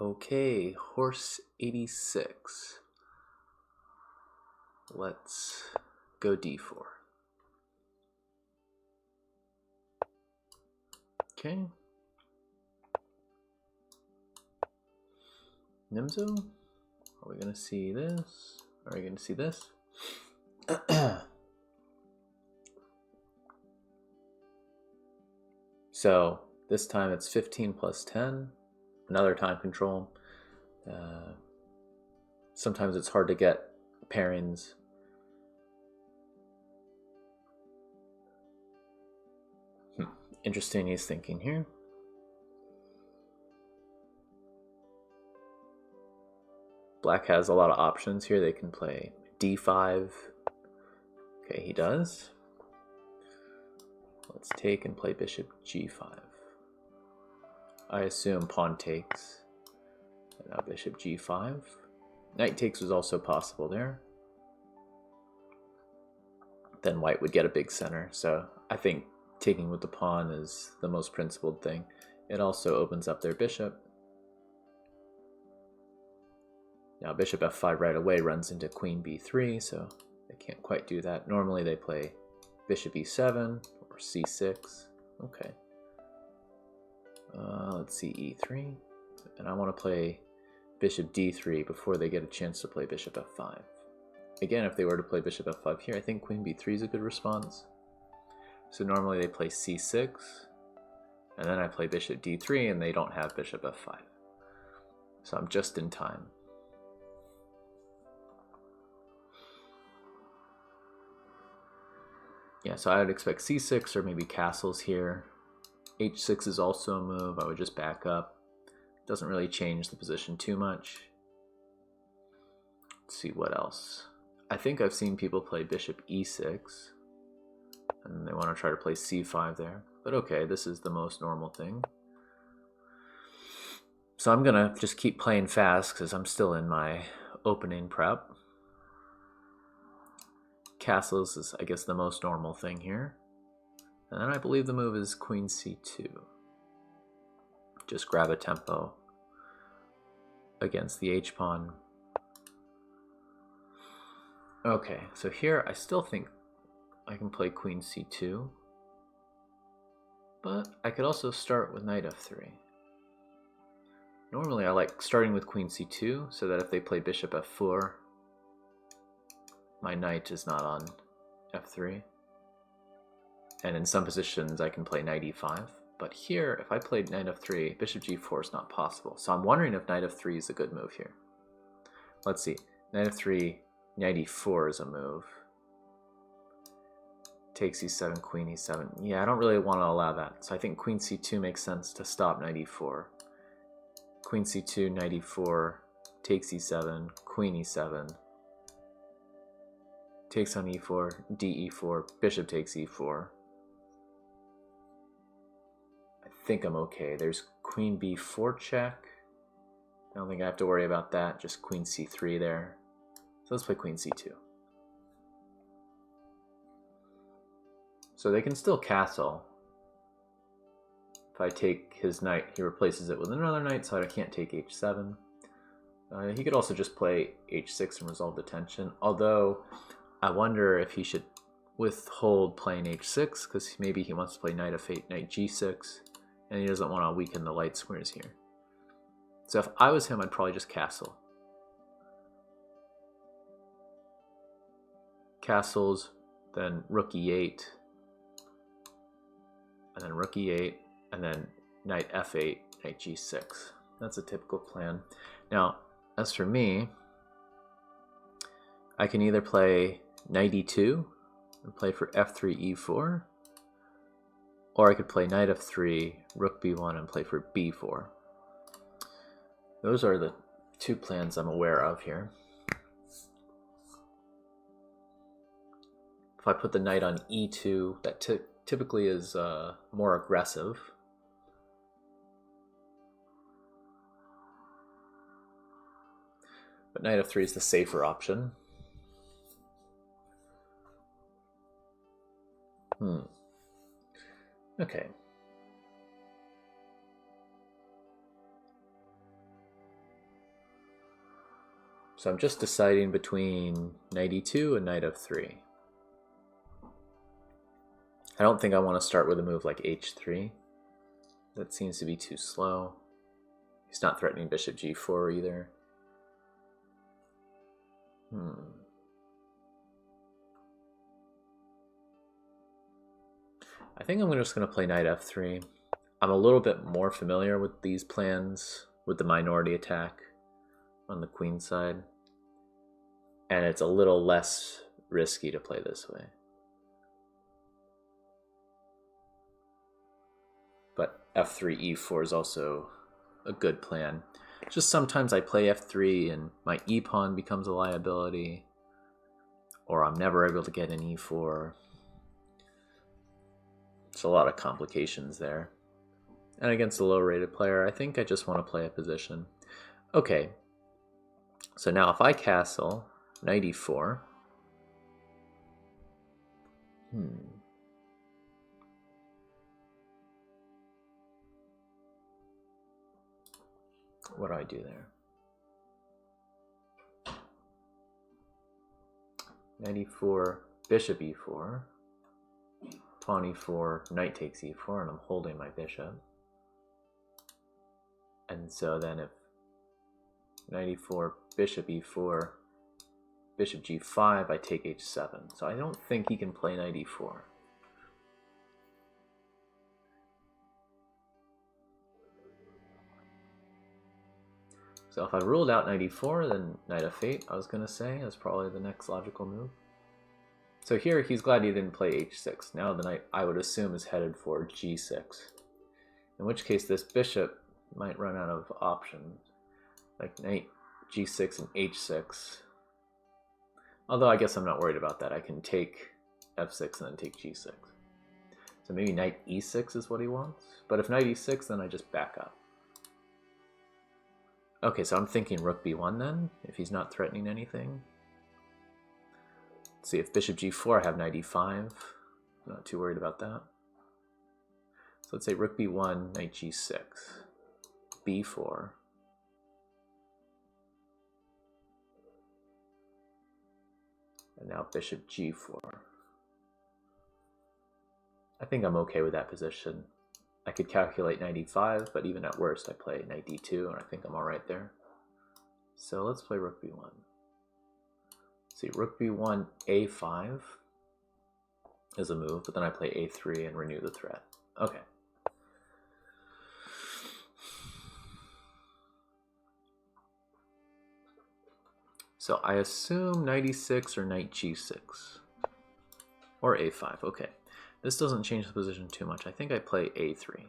Okay, horse 86. Let's go d4. Okay. Nimzo? Are we going to see this? Are we going to see this? So this time it's 15 plus 10. Another time control. Sometimes it's hard to get pairings. Interesting he's thinking here. Black has a lot of options here. They can play d5. Okay, he does. Let's take and play bishop g5. I assume pawn takes. And now bishop g5. Knight takes was also possible there. Then white would get a big center. So I think taking with the pawn is the most principled thing. It also opens up their bishop. Now bishop f5 right away runs into queen b3, so they can't quite do that. Normally they play bishop e7 or c6. Okay. Let's see, e3. And I want to play bishop d3 before they get a chance to play bishop f5. Again, if they were to play bishop f5 here, I think queen b3 is a good response. So normally they play c6, and then I play bishop d3, and they don't have bishop f5. So I'm just in time. Yeah, so I would expect c6 or maybe castles here. h6 is also a move. I would just back up. Doesn't really change the position too much. Let's see what else. I think I've seen people play bishop e6, and they want to try to play c5 there. But okay, this is the most normal thing. So I'm going to just keep playing fast because I'm still in my opening prep. Castles is, I guess, the most normal thing here. And then I believe the move is queen c2. Just grab a tempo against the h-pawn. Okay, so here I still think I can play queen c2. But I could also start with knight f3. Normally I like starting with queen c2 so that if they play bishop f4, my knight is not on f3. And in some positions I can play knight e5. But here, if I played knight f3, bishop g4 is not possible. So I'm wondering if knight f3 is a good move here. Let's see. Knight f3, knight e4 is a move. Takes e7, queen e7. Yeah, I don't really want to allow that. So I think queen c2 makes sense to stop knight e4. Queen c2, knight e4, takes e7, queen e7. Takes on e4, d-e4, bishop takes e4. I think I'm okay. There's queen b4 check. I don't think I have to worry about that. Just queen c3 there. So let's play queen c2. So they can still castle. If I take his knight, he replaces it with another knight, so I can't take h7. He could also just play h6 and resolve the tension. Although I wonder if he should withhold playing h6 because maybe he wants to play knight f8, knight g6, and he doesn't want to weaken the light squares here. So if I was him, I'd probably just castle. Castles, then rook e8, and then rook e8, and then knight f8, knight g6. That's a typical plan. Now, as for me, I can either play knight e2 and play for f3, e4, or I could play knight f3, rook b1, and play for b4. Those are the two plans I'm aware of here. If I put the knight on e2, that typically is more aggressive. But knight f3 is the safer option. Okay. So I'm just deciding between knight e2 and knight f3. I don't think I want to start with a move like h3. That seems to be too slow. He's not threatening bishop g4 either. I think I'm just going to play knight f3. I'm a little bit more familiar with these plans with the minority attack on the queen side, and it's a little less risky to play this way. But f3 e4 is also a good plan. Just sometimes I play f3 and my e pawn becomes a liability, or I'm never able to get an e4. It's a lot of complications there. And against a low-rated player, I think I just want to play a position. Okay, so now if I castle, knight e4. What do I do there? Knight e4, bishop e4, pawn e4, knight takes e4, and I'm holding my bishop. And so then if knight e4, bishop e4, bishop g5, I take h7. So I don't think he can play knight e4. So if I ruled out knight e4, then knight f8, I was going to say, is probably the next logical move. So here he's glad he didn't play h6. Now the knight, I would assume, is headed for g6. In which case this bishop might run out of options, like knight g6 and h6. Although I guess I'm not worried about that. I can take f6 and then take g6. So maybe knight e6 is what he wants. But if knight e6, then I just back up. Okay, so I'm thinking rook b1 then, if he's not threatening anything. Let's see, if bishop g4, I have knight e5. I'm not too worried about that. So let's say rook b1, knight g6, b4. And now bishop g4. I think I'm okay with that position. I could calculate knight e5, but even at worst I play knight d2, and I think I'm alright there. So let's play rook b1. See, rook b1, a5 is a move, but then I play a3 and renew the threat. Okay. So I assume knight e6 or knight g6. Or a5, okay. This doesn't change the position too much. I think I play a3.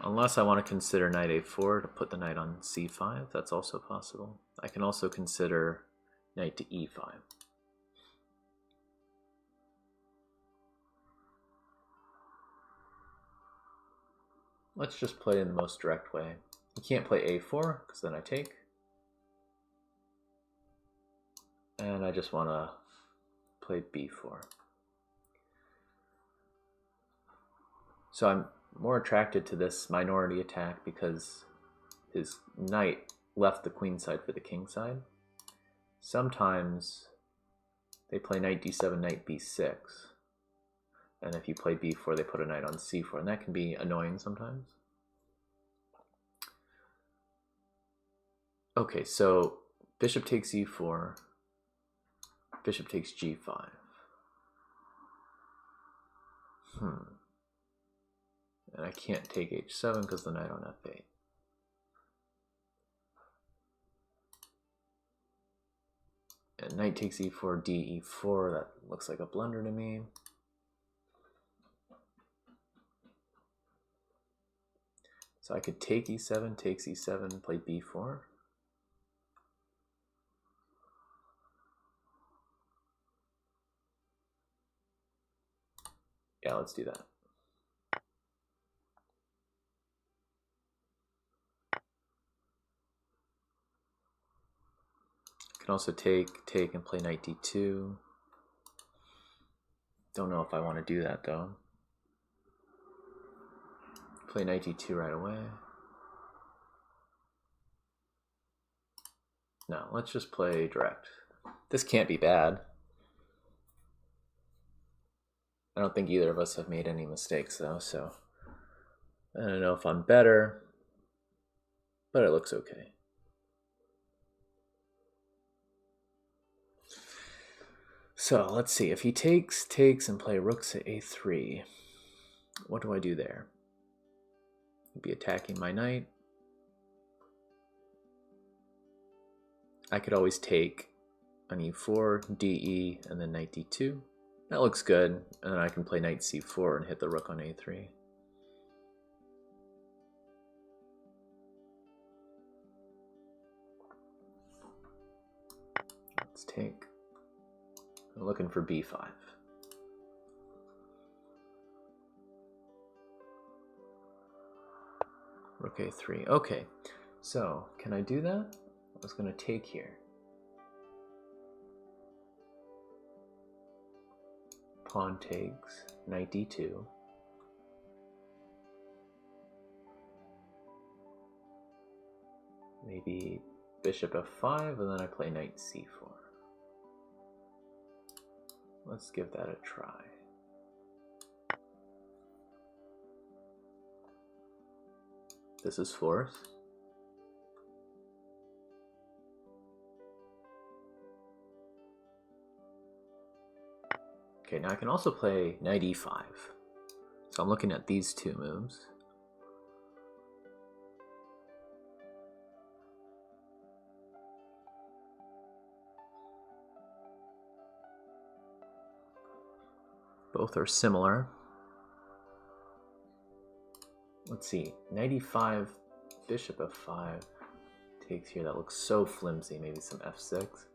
Unless I want to consider knight a4 to put the knight on c5, that's also possible. I can also consider knight to e5. Let's just play in the most direct way. You can't play a4, because then I take. And I just want to play b4. So I'm more attracted to this minority attack because his knight left the queen side for the king side. Sometimes they play knight d7, knight b6. And if you play b4, they put a knight on c4. And that can be annoying sometimes. Okay, so bishop takes e4. Bishop takes g5. And I can't take h7 because the knight on f8. And knight takes e4, d e4. That looks like a blunder to me. So I could take e7, takes e7, play b4. Yeah, let's do that. Can also take, and play knight d2. Don't know if I want to do that though. Play knight d2 right away. No, let's just play direct. This can't be bad. I don't think either of us have made any mistakes though, so I don't know if I'm better, but it looks okay. So let's see, if he takes, and play rooks at a3, what do I do there? He'd be attacking my knight. I could always take on e4, de, and then knight d2. That looks good, and then I can play knight c4 and hit the rook on a3. Let's take. I'm looking for b5. Rook a3. Okay, so can I do that? I was going to take here. Pawn takes, knight d2. Maybe bishop f5, and then I play knight c4. Let's give that a try. This is force. Okay, now I can also play knight e5. So I'm looking at these two moves. Both are similar. Let's see, knight e5, bishop f5 takes here. That looks so flimsy. Maybe some f6.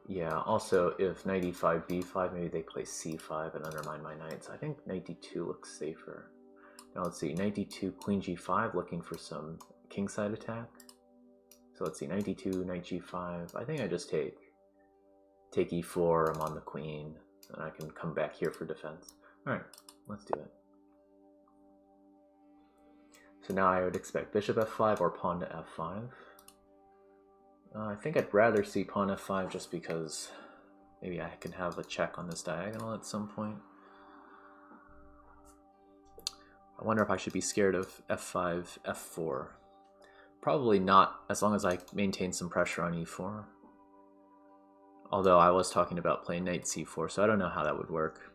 Yeah, also if knight e5, b5, maybe they play c5 and undermine my knights. I think knight d2 looks safer. Now let's see, knight d2, queen g5, looking for some kingside attack. So let's see, knight d2, knight g5. I think I just take e4, I'm on the queen, and I can come back here for defense. Alright, let's do it. So now I would expect bishop f5 or pawn to f5. I think I'd rather see pawn f5 just because maybe I can have a check on this diagonal at some point. I wonder if I should be scared of f5, f4. Probably not, as long as I maintain some pressure on e4. Although I was talking about playing knight c4, so I don't know how that would work.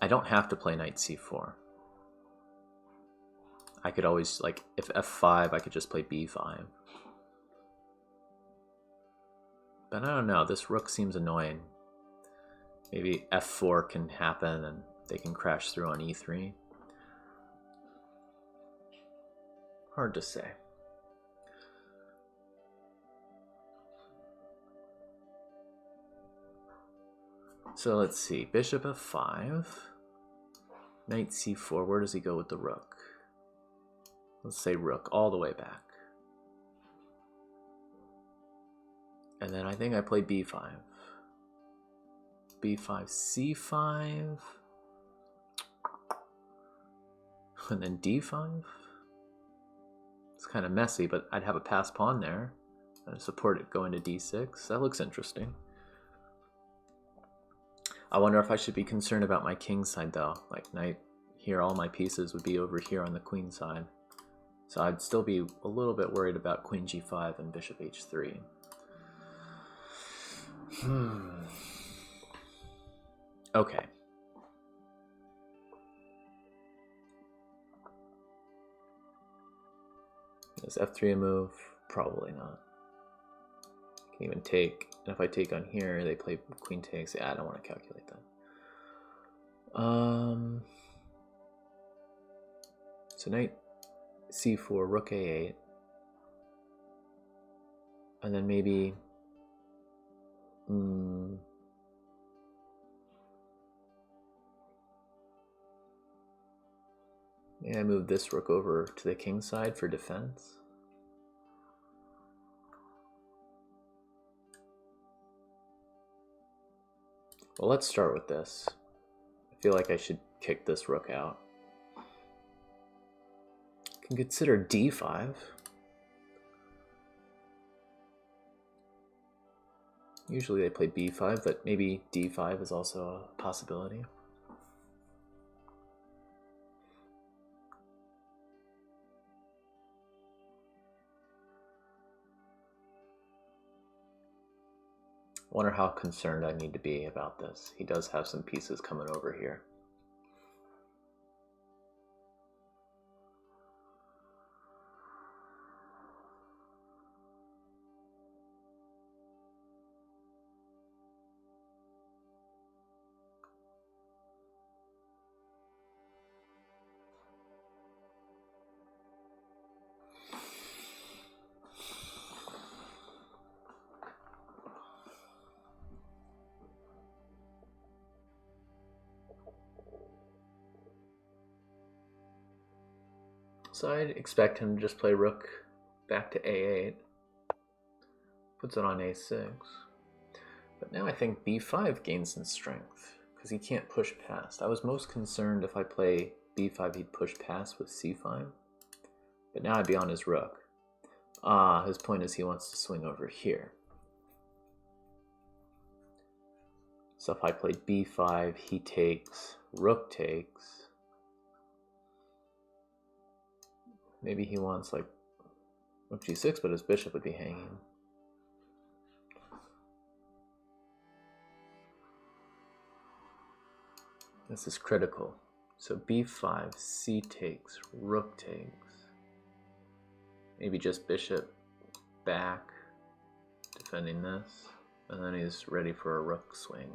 I don't have to play knight c4. I could always, like, if f5, I could just play b5. But I don't know, this rook seems annoying. Maybe f4 can happen and they can crash through on e3. Hard to say. So let's see, bishop f5, knight c4, where does he go with the rook? Let's say rook all the way back. And then I think I play b5. b5, c5. And then d5. It's kind of messy, but I'd have a passed pawn there. I'd support it going to d6. That looks interesting. I wonder if I should be concerned about my king side though. Like knight here, all my pieces would be over here on the queen side. So I'd still be a little bit worried about queen g5 and bishop h3. Okay. Is f3 a move? Probably not. I can even take, and if I take on here, they play queen takes. Yeah, I don't want to calculate that. So knight c4, rook a8, and then maybe maybe I move this rook over to the king side for defense. Well, let's start with this. I feel like I should kick this rook out. Can consider d5. Usually they play b5, but maybe d5 is also a possibility. I wonder how concerned I need to be about this. He does have some pieces coming over here. So I'd expect him to just play rook back to a8. Puts it on a6. But now I think b5 gains in strength, because he can't push past. I was most concerned if I play b5 he'd push past with c5. But now I'd be on his rook. His point is he wants to swing over here. So if I play b5, he takes, rook takes. Maybe he wants like rook g6, but his bishop would be hanging. This is critical. So b5, c takes, rook takes. Maybe just bishop back, defending this, and then he's ready for a rook swing.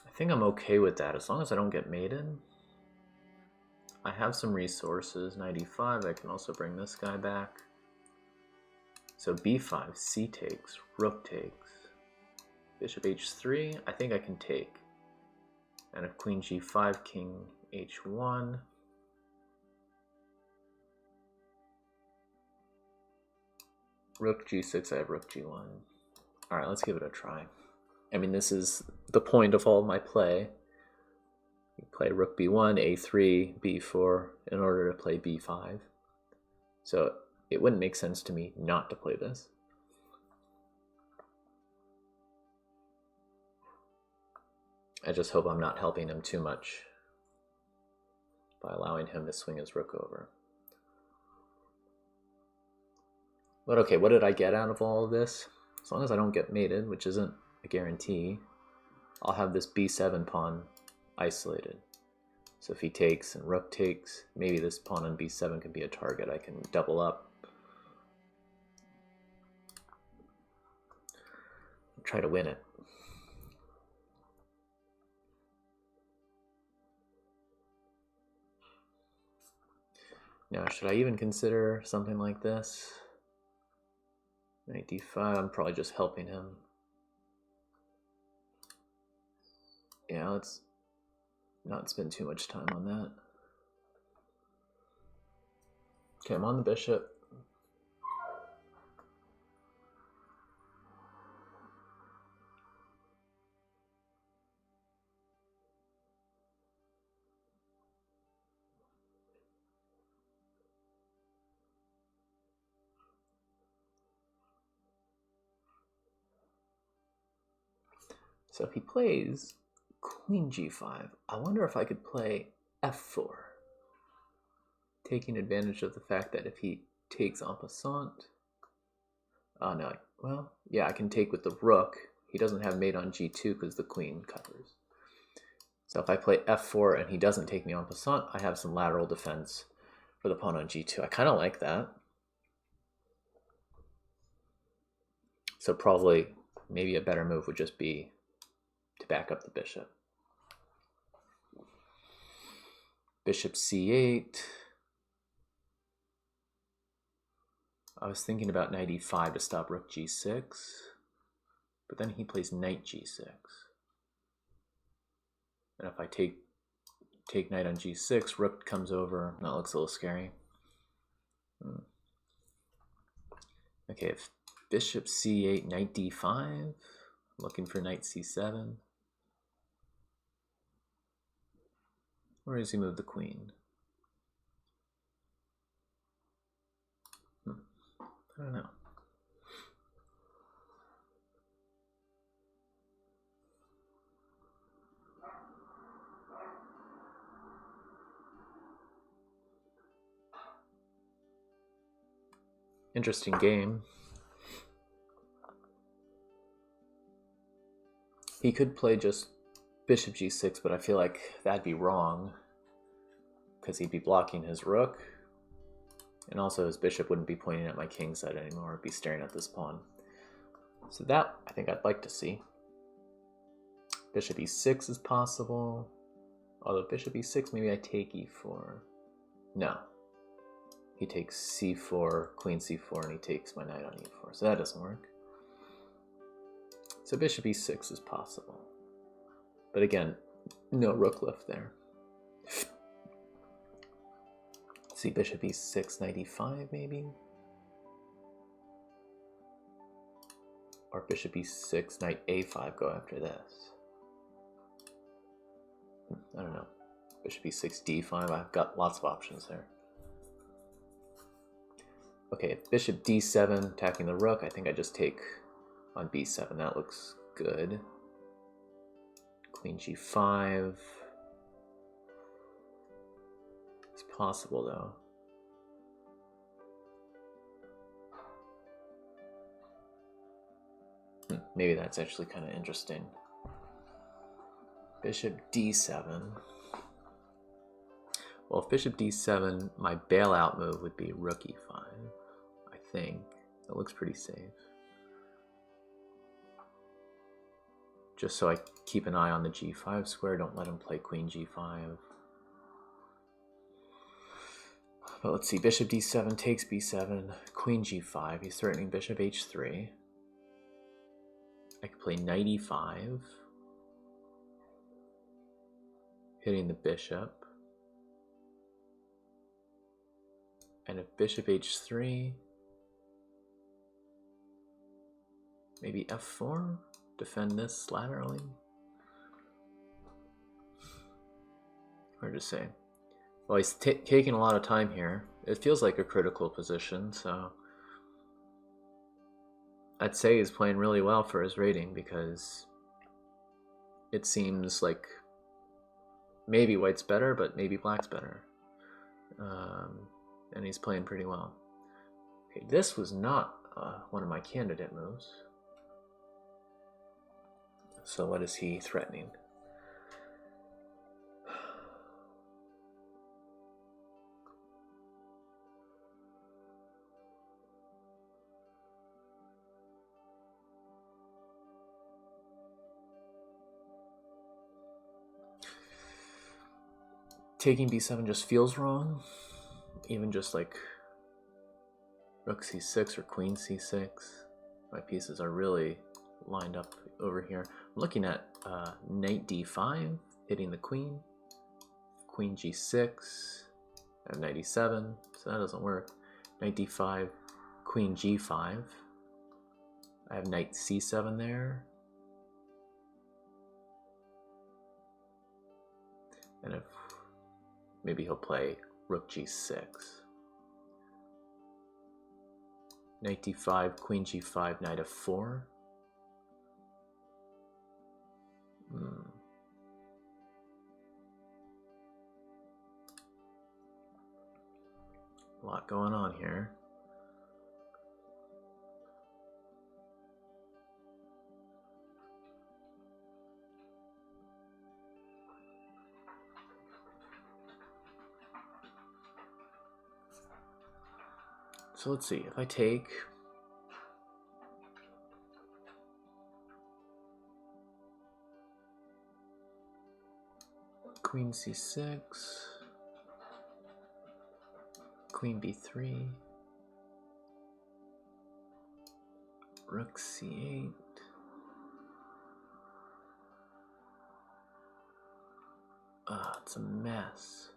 I think I'm okay with that as long as I don't get mated. I have some resources. Knight e5, I can also bring this guy back. So b5, c takes, rook takes. Bishop h3, I think I can take. And if queen g5, king h1. Rook g6, I have rook g1. Alright, let's give it a try. I mean, this is the point of all my play. You play rook b1, a3, b4 in order to play b5. So it wouldn't make sense to me not to play this. I just hope I'm not helping him too much by allowing him to swing his rook over. But okay, what did I get out of all of this? As long as I don't get mated, which isn't a guarantee, I'll have this b7 pawn isolated. So if he takes and rook takes, maybe this pawn on b7 can be a target. I can double up. Try to win it. Now, should I even consider something like this? Knight d5, I'm probably just helping him. Yeah, let's not spend too much time on that. Okay, I'm on the bishop. So if he plays queen g5, I wonder if I could play f4, taking advantage of the fact that if he takes en passant, oh no, well, yeah, I can take with the rook. He doesn't have mate on g2 because the queen covers. So if I play f4 and he doesn't take me en passant, I have some lateral defense for the pawn on g2. I kind of like that. So probably, maybe a better move would just be to back up the bishop. Bishop c8. I was thinking about knight e5 to stop rook g6, but then he plays knight g6. And if I take take knight on g6, rook comes over. That looks a little scary. Okay, if bishop c8, knight d5, looking for knight c7. Where does he move the queen? I don't know. Interesting game. He could play just bishop g6, but I feel like that'd be wrong because he'd be blocking his rook, and also his bishop wouldn't be pointing at my king side anymore, it'd be staring at this pawn. So that I think I'd like to see. Bishop e6 is possible, although bishop e6, maybe I take e4. No. He takes c4, queen c4, and he takes my knight on e4, so that doesn't work. So bishop e6 is possible. But again, no rook left there. See, bishop e6, knight e5 maybe? Or bishop e6, knight a5, go after this. I don't know. Bishop e6, d5, I've got lots of options there. Okay, bishop d7, attacking the rook. I think I just take on b7. That looks good. Queen g5. It's possible, though. Maybe that's actually kind of interesting. Bishop d7. Well, if bishop d7, my bailout move would be rook e5. I think. That looks pretty safe. Just so I keep an eye on the g5 square, don't let him play queen g5. But let's see, bishop d7 takes b7, queen g5, he's threatening bishop h3. I could play knight e5, hitting the bishop. And if bishop h3, maybe f4, defend this laterally. Hard to say. Well, he's taking a lot of time here. It feels like a critical position, so I'd say he's playing really well for his rating, because it seems like maybe white's better, but maybe black's better. And he's playing pretty well. Okay, this was not one of my candidate moves. So what is he threatening? Taking b7 just feels wrong. Even just like rook c6 or queen c6. My pieces are really lined up over here. I'm looking at knight d5, hitting the queen. Queen g6, I have knight e7, so that doesn't work. Knight d5, queen g5. I have knight c7 there. And if maybe he'll play rook g6. Knight d5, queen g5, knight f4. A lot going on here. So let's see, if I take queen c6, queen b3, rook c8, it's a mess.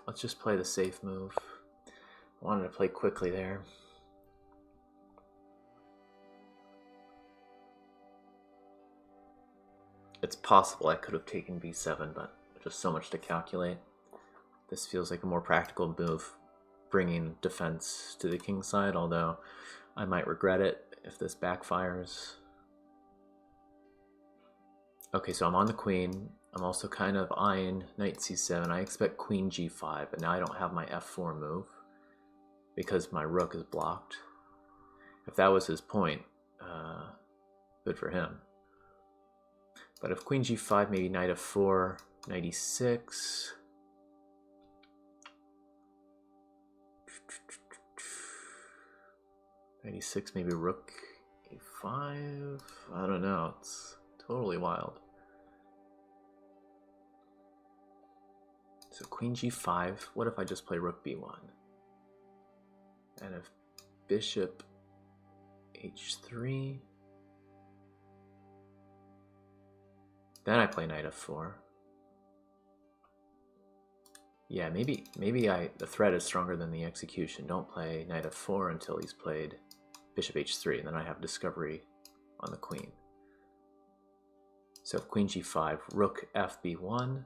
Let's just play the safe move. I wanted to play quickly there. It's possible I could have taken b7, but just so much to calculate. This feels like a more practical move, bringing defense to the king's side, although I might regret it if this backfires. Okay, so I'm on the queen. I'm also kind of eyeing knight c7. I expect queen g5, but now I don't have my f4 move because my rook is blocked. If that was his point, good for him. But if queen g5, maybe knight f4, knight e6. Knight e6, maybe rook e5. I don't know. It's totally wild. So queen g5. What if I just play rook b1? And if bishop h3, then I play knight f4. Yeah, maybe the threat is stronger than the execution. Don't play knight f4 until he's played bishop h3, and then I have discovery on the queen. So if queen g5, rook fb1.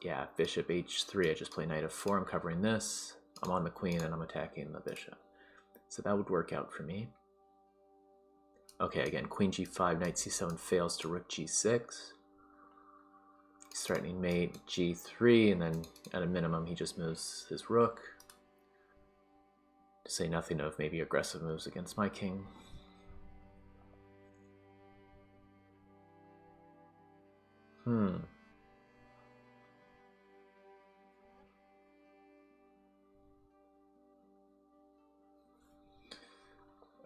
Yeah, bishop h3, I just play knight f4, I'm covering this. I'm on the queen and I'm attacking the bishop. So that would work out for me. Okay, again, queen g5, knight c7 fails to rook g6. He's threatening mate g3, and then at a minimum he just moves his rook. To say nothing of maybe aggressive moves against my king.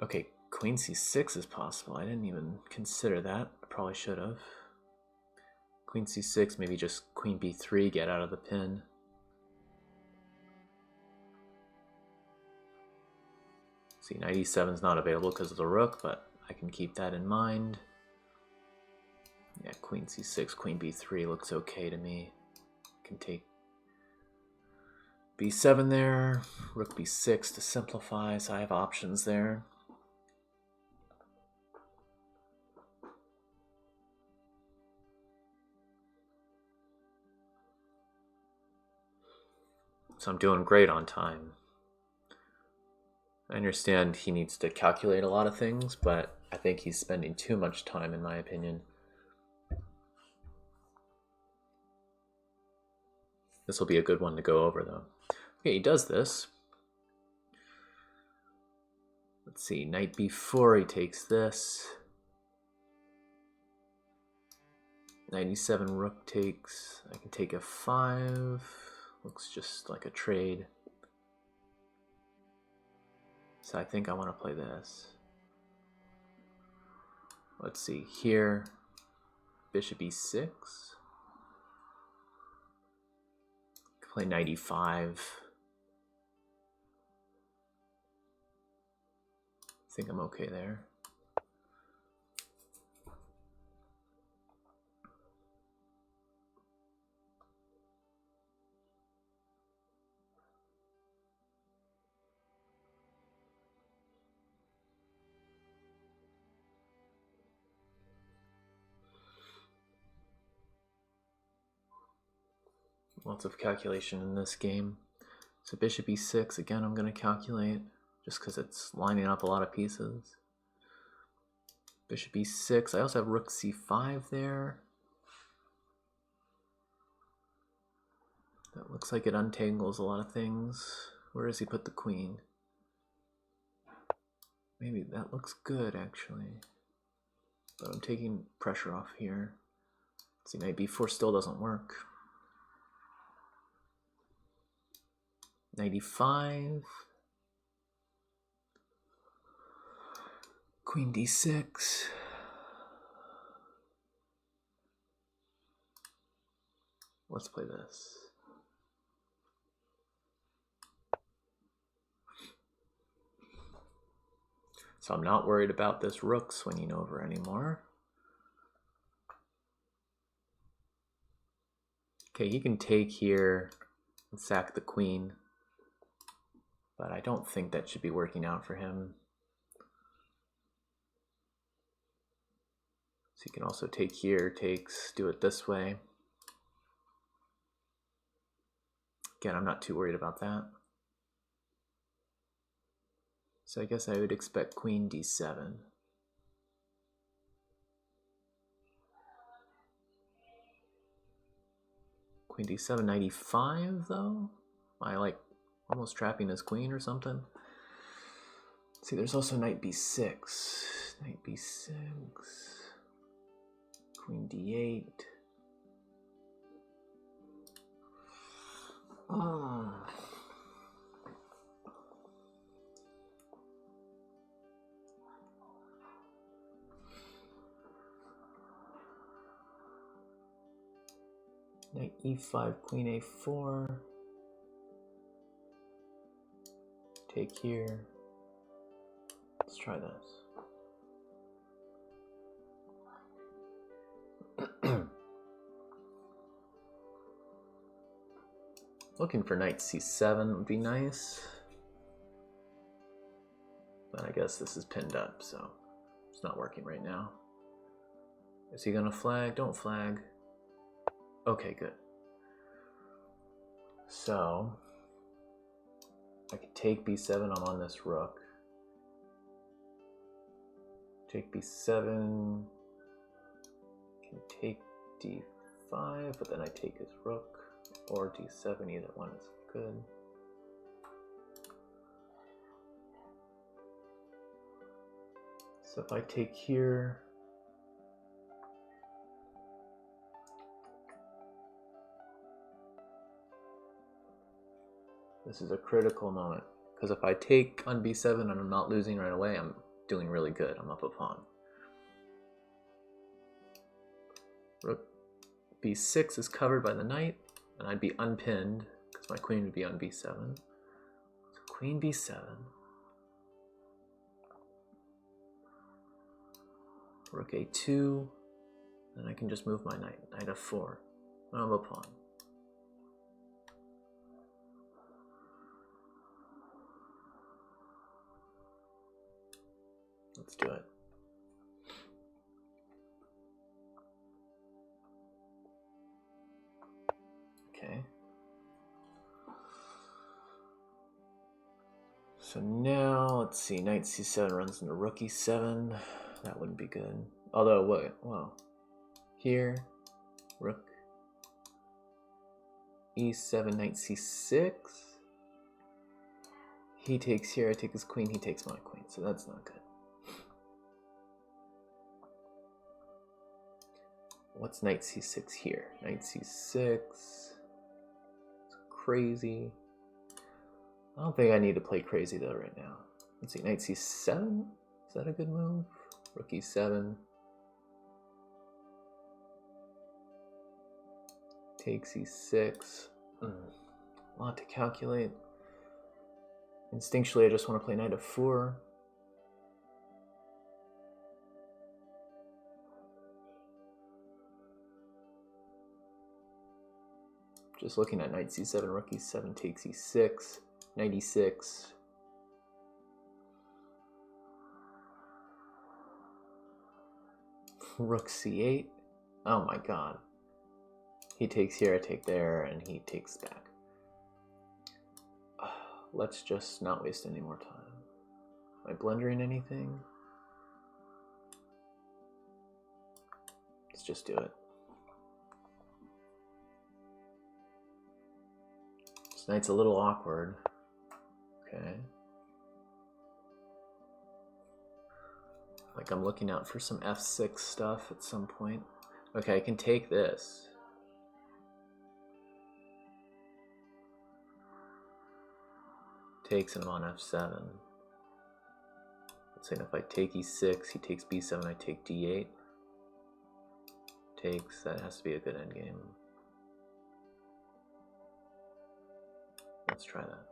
Okay, queen c6 is possible. I didn't even consider that. I probably should have. Queen c6, maybe just queen b3, get out of the pin. See, knight e7 is not available because of the rook, but I can keep that in mind. Yeah, queen c6, queen b3 looks okay to me. I can take b7 there, rook b6 to simplify, so I have options there. So I'm doing great on time. I understand he needs to calculate a lot of things, but I think he's spending too much time in my opinion. This will be a good one to go over though. Okay, he does this. Let's see, knight b4, he takes this. Knight e7, rook takes. I can take f5. Looks just like a trade. So I think I want to play this. Let's see, here, bishop e6. Play knight e5. I think I'm okay there. Lots of calculation in this game. So bishop e6, again I'm going to calculate just because it's lining up a lot of pieces. Bishop e6, I also have rook c5 there. That looks like it untangles a lot of things. Where does he put the queen? Maybe that looks good actually. But I'm taking pressure off here. See, knight b4 still doesn't work. Knight e5. Queen d6. Let's play this. So I'm not worried about this rook swinging over anymore. Okay, he can take here and sack the queen, but I don't think that should be working out for him. So he can also take here, takes, do it this way. Again, I'm not too worried about that. So I guess I would expect queen d7. Queen d7, knight e5 though? Am I like almost trapping his queen or something? See, there's also knight b6. Knight b6. Queen d8. Knight e5, queen a4. Take here. Let's try this. Looking for knight c7 would be nice. But I guess this is pinned up, so it's not working right now. Is he gonna flag? Don't flag. Okay, good. So I could take b7, I'm on this rook. Take b7, can take d5, but then I take his rook, or d7, either one is good. So if I take here, this is a critical moment, because if I take on b7 and I'm not losing right away, I'm doing really good. I'm up a pawn. Rook b6 is covered by the knight, and I'd be unpinned, because my queen would be on b7. So queen b7. Rook a2, then I can just move my knight. Knight f4. I have a pawn. Let's do it. Okay. So now, let's see, knight c7 runs into rook e7. That wouldn't be good. Although, what? Well, here, rook e7, knight c6. He takes here, I take his queen, he takes my queen, so that's not good. What's knight c6 here? Knight c6. It's crazy. I don't think I need to play crazy though right now. Let's see, knight c7. Is that a good move? Rook e7. Takes e6. A lot to calculate. Instinctually, I just want to play knight f4. Just looking at knight c7, rook e7 takes e6, knight e6. Rook c8. Oh my god. He takes here, I take there, and he takes back. Let's just not waste any more time. Am I blundering anything? Let's just do it. This knight's a little awkward. Okay. Like I'm looking out for some f6 stuff at some point. Okay, I can take this. Takes and I'm on f7. Let's say if I take e6, he takes b7, I take d8. Takes, that has to be a good endgame. Let's try that.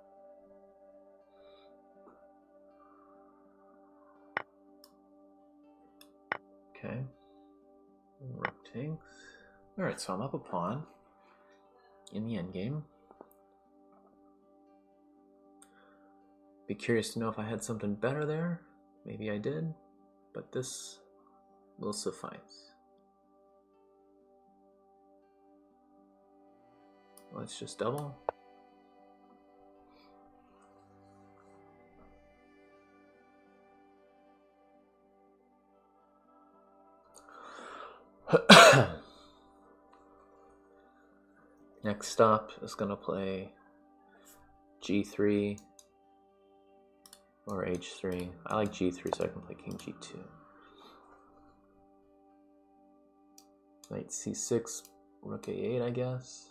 Okay. Rook takes. Alright, so I'm up a pawn in the endgame. Be curious to know if I had something better there. Maybe I did, but this will suffice. Let's just double. Next stop is going to play g3 or h3. I like g3 so I can play king g2. Knight c6, rook a8, I guess.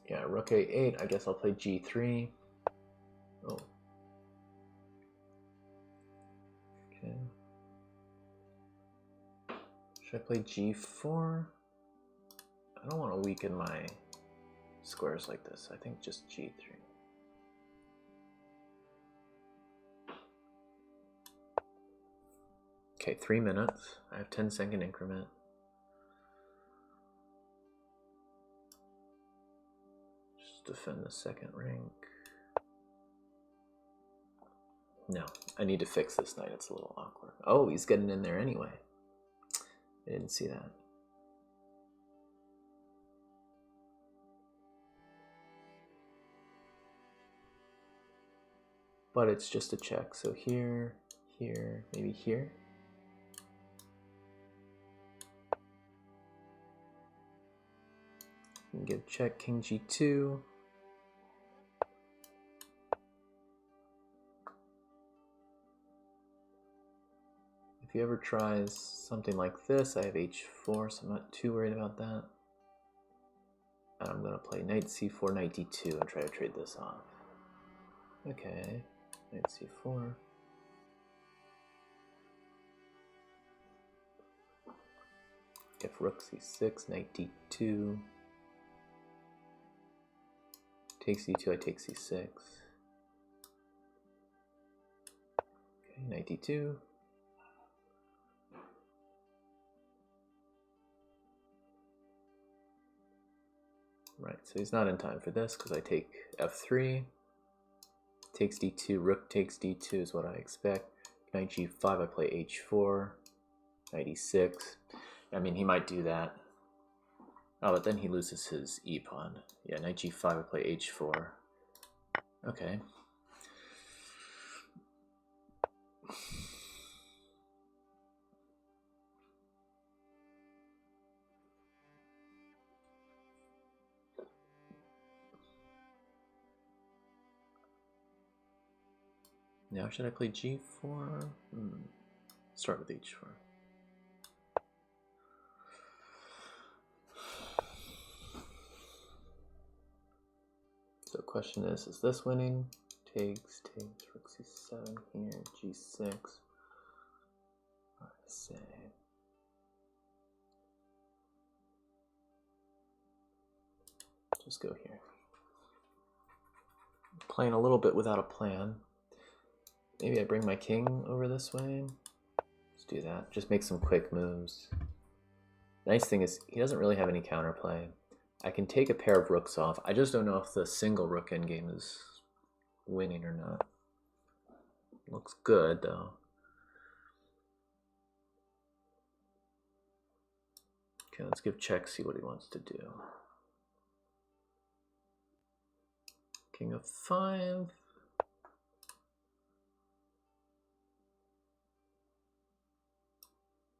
Yeah, rook a8, I guess I'll play g3. Oh. Okay. Should I play g4? I don't want to weaken my squares like this. I think just g3. Okay, 3 minutes. I have 10-second increment. Just defend the second rank. No, I need to fix this knight. It's a little awkward. Oh, he's getting in there anyway. I didn't see that. But it's just a check. So here, here, maybe here. You can give check king g2. If he ever tries something like this, I have h4, so I'm not too worried about that. And I'm going to play knight c4, knight d2, and try to trade this off. Okay, knight c4. Get rook c6, knight d2. Takes d2, I take c6. Okay, knight d2. Right, so he's not in time for this because I take f3. Takes d2, rook takes d2 is what I expect. Knight g5, I play h4. Knight e6. I mean, he might do that. Oh, but then he loses his e-pawn. Yeah, knight g5, I play h4. Okay. Now should I play g4? Start with h4. So question is this winning? Takes, rook c7 here, g6. I say. Just go here. Playing a little bit without a plan. Maybe I bring my king over this way. Let's do that. Just make some quick moves. Nice thing is he doesn't really have any counterplay. I can take a pair of rooks off. I just don't know if the single rook endgame is winning or not. Looks good though. Okay, let's give check, see what he wants to do. King of 5.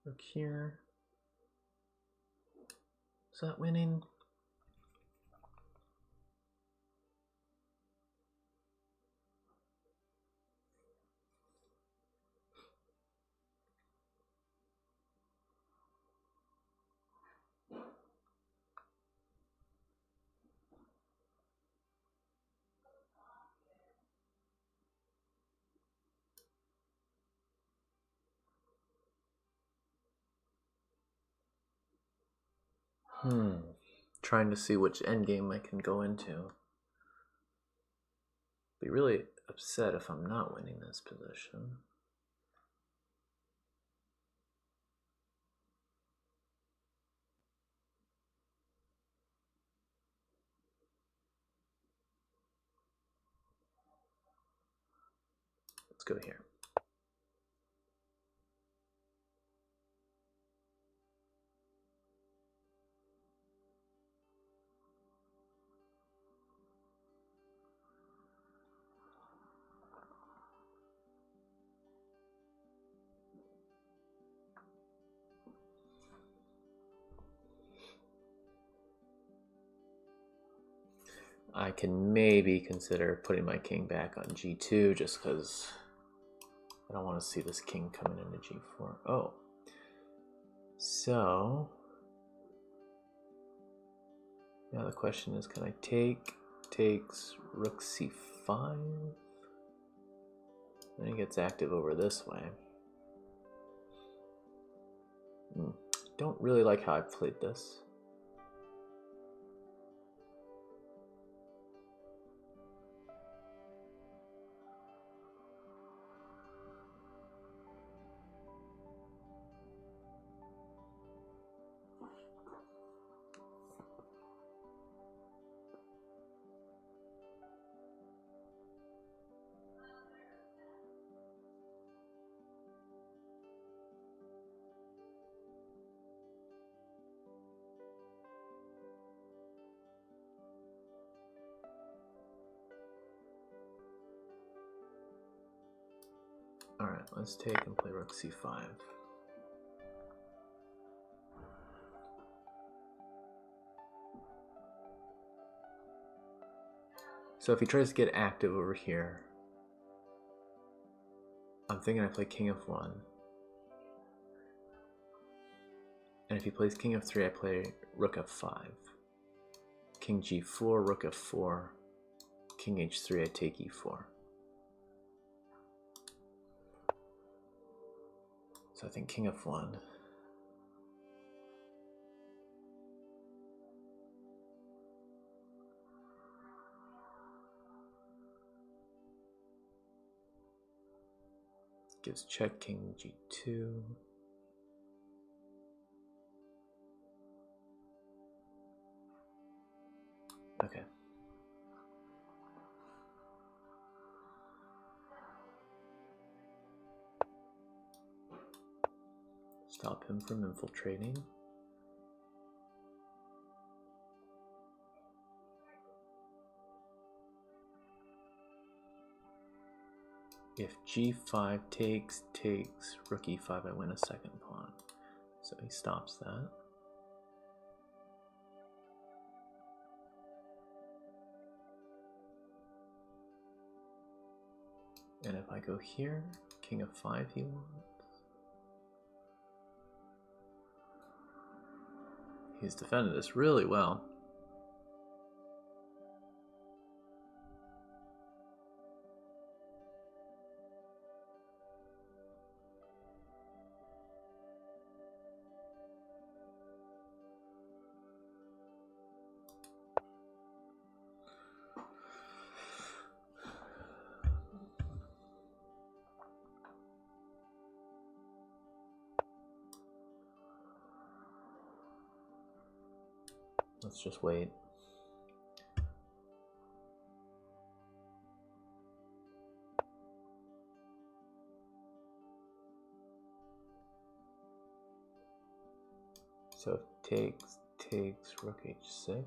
Rook here. Is that winning? Trying to see which endgame I can go into. Be really upset if I'm not winning this position. Let's go here. I can maybe consider putting my king back on g2 just because I don't want to see this king coming into g4. Oh. So, now the question is, can I takes rook c5? Then he gets active over this way. Don't really like how I played this. Alright, let's take and play rook c5. So if he tries to get active over here, I'm thinking I play king f1. And if he plays king f3, I play rook f5. King g4, rook f4, king h3, I take e4. So I think king f1. Gives check, king g2. Okay. Stop him from infiltrating. If g5 takes rook e5, I win a second pawn. So he stops that. And if I go here, king of 5 he wants. He's defended this really well. Let's just wait. So if takes rook h6.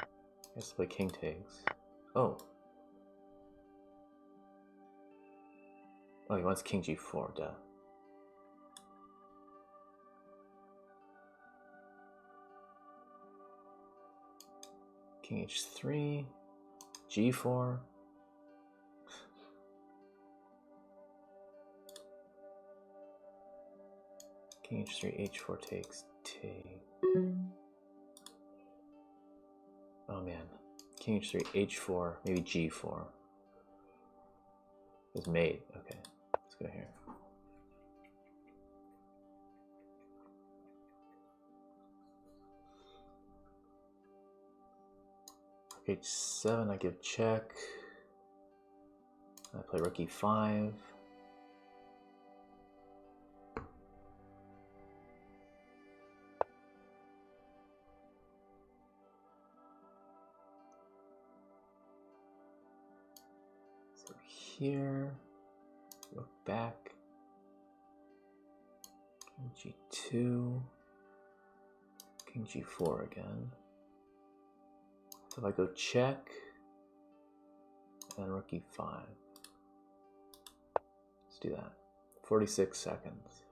I guess play king takes. Oh. Oh, he wants king g4, duh. King h3, g4. King h3, h4 takes, take. Oh man, King h3, h4, maybe g4. Is mate. Okay, let's go here. Rook h7, I give check. I play rook e5. So here, rook back. King g2. King g4 again. So if I go check, and rook e5. Let's do that. 46 seconds.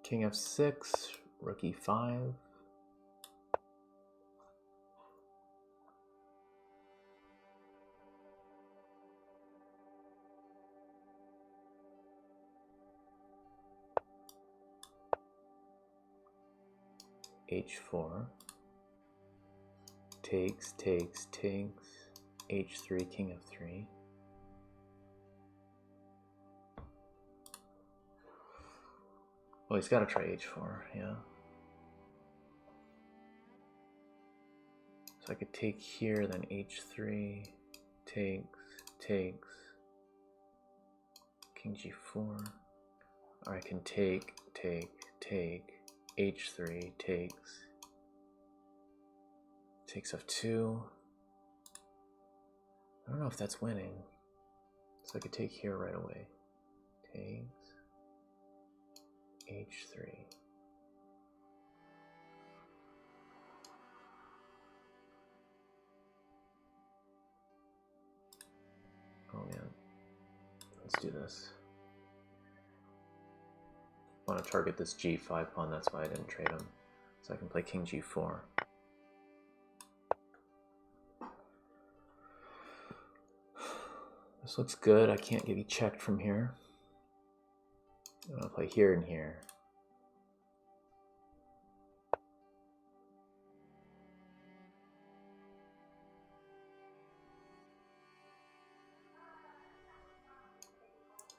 King f6, rook e5. h4. Takes, takes, takes. h3, king f3. Oh, he's got to try h4, yeah. So I could take here, then h3, takes, takes, king g4. Or I can take, take, take, h3, takes f2. I don't know if that's winning. So I could take here right away. Takes, h3. Oh man, let's do this. I want to target this g5 pawn, that's why I didn't trade him. So I can play king g4. This looks good. I can't get you checked from here. I'm gonna play here and here.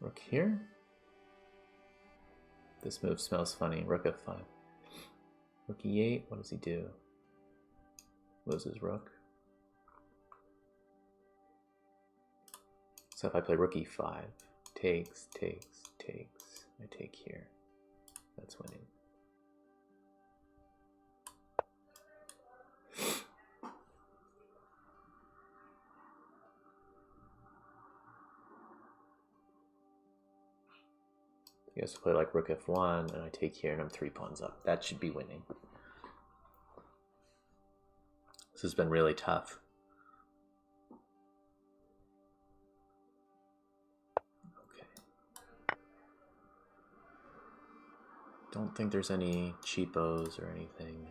Rook here. This move smells funny. Rook f5. Rook e8. What does he do? Loses rook. So if I play rook e5, takes, takes, takes, I take here. That's winning. He has to play like rook f1, and I take here, and I'm 3 pawns up. That should be winning. This has been really tough. Don't think there's any cheapos or anything.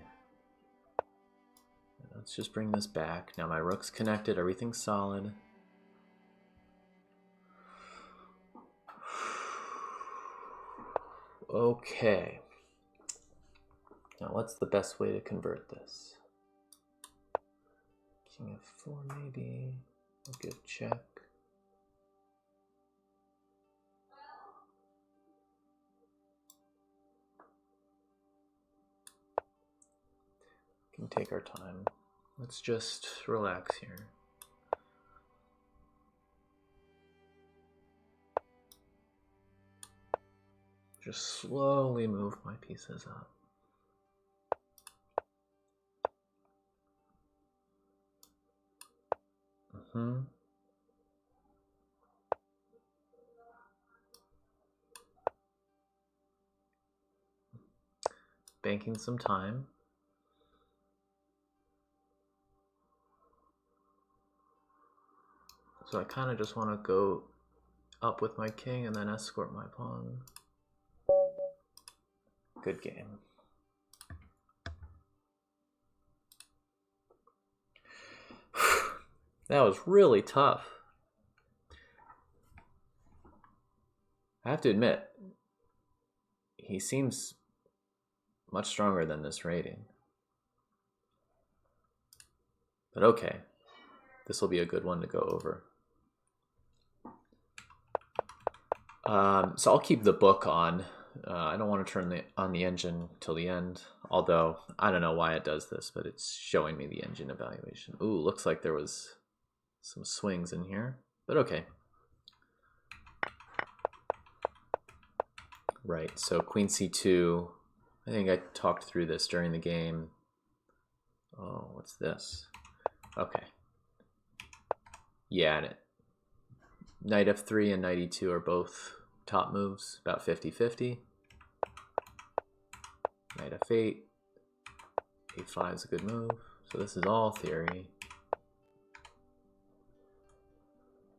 Let's just bring this back. Now my rook's connected, everything's solid. Okay. Now what's the best way to convert this? King f4 maybe. I'll give check. Can take our time. Let's just relax here. Just slowly move my pieces up. Banking some time. So I kind of just want to go up with my king and then escort my pawn. Good game. That was really tough. I have to admit, he seems Much stronger than this rating. But okay. This will be a good one to go over. So I'll keep the book on. I don't want to turn on the engine till the end, although I don't know why it does this, but it's showing me the engine evaluation. Ooh, looks like there was some swings in here, but okay. Right, so queen c2. I think I talked through this during the game. Oh, what's this? Okay. Yeah, and knight f3 and knight e2 are both top moves, about 50-50. Knight f8. a5 is a good move. So this is all theory.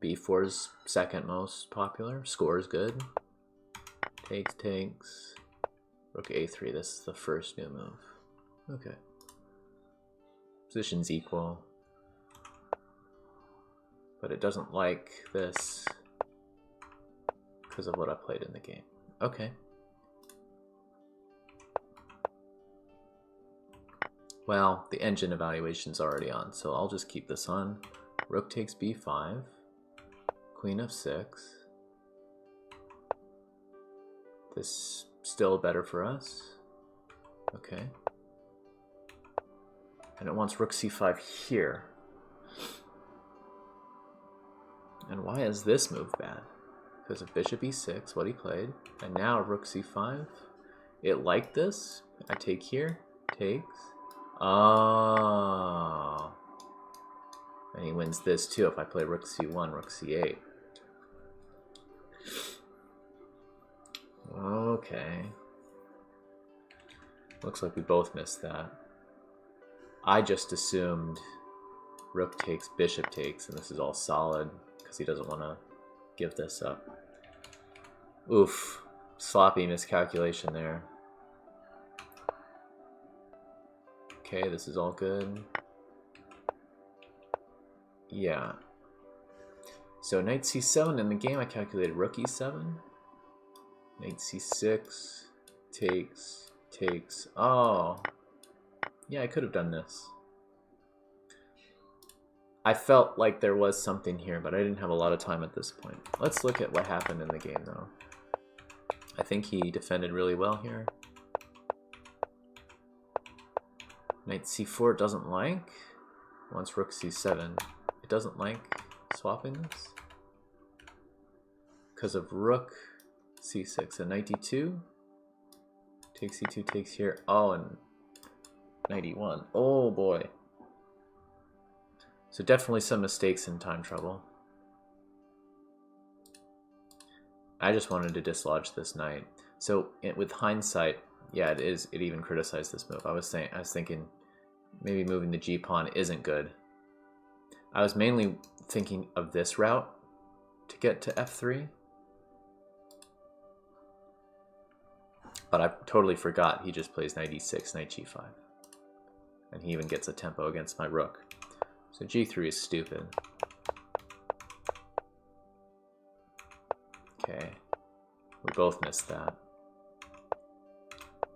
b4 is second most popular. Score is good. Takes, takes. Rook a3, this is the first new move. Okay. Position's equal. But it doesn't like this because of what I played in the game. Okay. Well, the engine evaluation's already on, so I'll just keep this on. Rook takes b5. Queen f6. This still better for us. Okay. And it wants rook c5 here. And why is this move bad? Because of bishop e6, what he played. And now rook c5. It liked this. I take here. Takes. Oh. And he wins this too if I play rook c1, rook c8. Okay. Looks like we both missed that. I just assumed rook takes, bishop takes, and this is all solid because he doesn't want to give this up. Oof. Sloppy miscalculation there. Okay, this is all good. Yeah. So knight c7 in the game, I calculated rook e7. Knight c6, takes, takes. Oh. Yeah, I could have done this. I felt like there was something here, but I didn't have a lot of time at this point. Let's look at what happened in the game, though. I think he defended really well here. Knight c4 doesn't like. Wants rook c7. It doesn't like swapping this. Because of rook c6 and knight d2. Takes c2, takes here. Oh, and knight e1. Oh boy. So definitely some mistakes in time trouble. I just wanted to dislodge this knight. So with hindsight, yeah, it is. It even criticized this move. I was thinking maybe moving the g pawn isn't good. I was mainly thinking of this route to get to f3. But I totally forgot he just plays knight e6, knight g5. And he even gets a tempo against my rook. So g3 is stupid. Okay. We both missed that.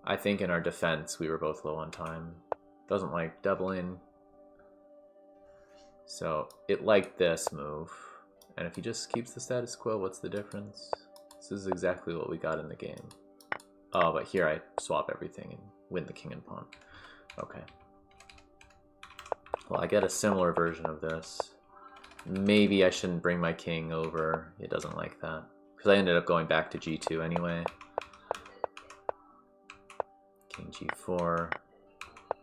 I think in our defense we were both low on time. Doesn't like doubling. So it liked this move. And if he just keeps the status quo, what's the difference? This is exactly what we got in the game. Oh, but here I swap everything and win the king and pawn. Okay. Well, I get a similar version of this. Maybe I shouldn't bring my king over. It doesn't like that. Because I ended up going back to g2 anyway. King g4.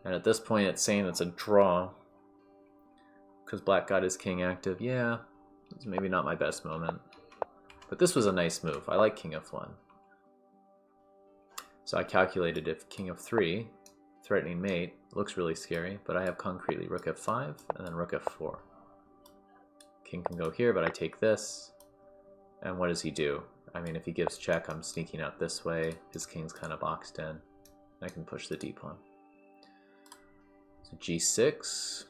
And at this point it's saying it's a draw. Because black got his king active. Yeah, it's maybe not my best moment. But this was a nice move. I like king f1. So I calculated if king f3, threatening mate, looks really scary, but I have concretely rook f5 and then rook f4. King can go here, but I take this. And what does he do? I mean, if he gives check, I'm sneaking out this way. His king's kind of boxed in. I can push the d pawn. So g6.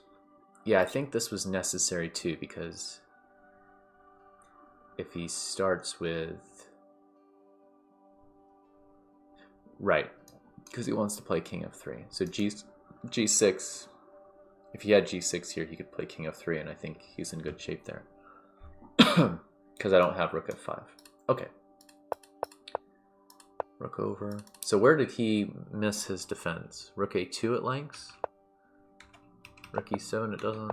Yeah, I think this was necessary too, because if he starts with... Right, because he wants to play king f3. So g6. If he had g6 here, he could play king f3, and I think he's in good shape there. Because I don't have rook f5. Okay. Rook over. So where did he miss his defense? Rook a2 it likes. Rook e7 it doesn't.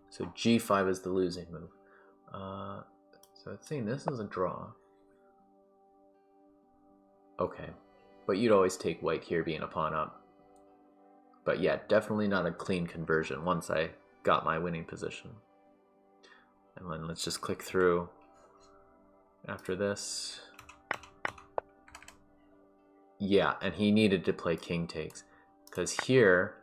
So g5 is the losing move. So it's saying this is a draw. Okay. But you'd always take white here being a pawn up. But yeah, definitely not a clean conversion once I got my winning position. And then let's just click through after this. Yeah, and he needed to play king takes. Because here,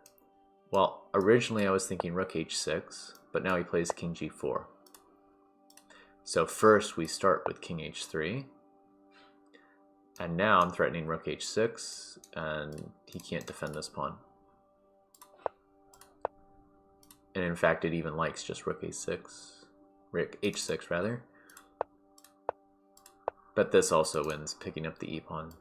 well, originally I was thinking rook h6, but now he plays king g4. So first we start with king h3. And now I'm threatening rook h6, and he can't defend this pawn. And in fact, it even likes just rook h6 rather. But this also wins, picking up the e-pawn.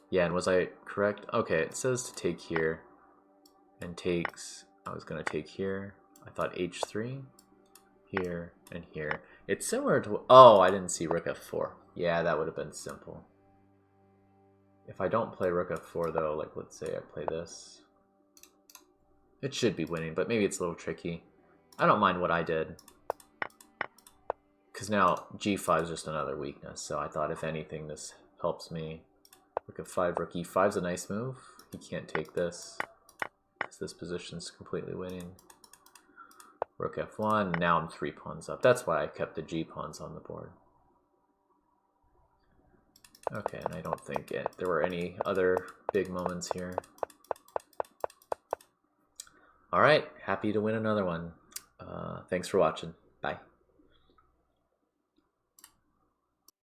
Yeah, and was I correct? Okay, it says to take here, and takes, I was going to take here. I thought h3, here, and here. It's similar to, oh, I didn't see rook f4. Yeah, that would have been simple. If I don't play rook f4 though, like let's say I play this, it should be winning, but maybe it's a little tricky. I don't mind what I did, because now g5 is just another weakness, so I thought if anything this helps me. Rook f5, rook e5 is a nice move. He can't take this, because this position's completely winning. Rook f1, now I'm 3 pawns up. That's why I kept the g pawns on the board. Okay, and I don't think there were any other big moments here. Alright, happy to win another one. Thanks for watching. Bye.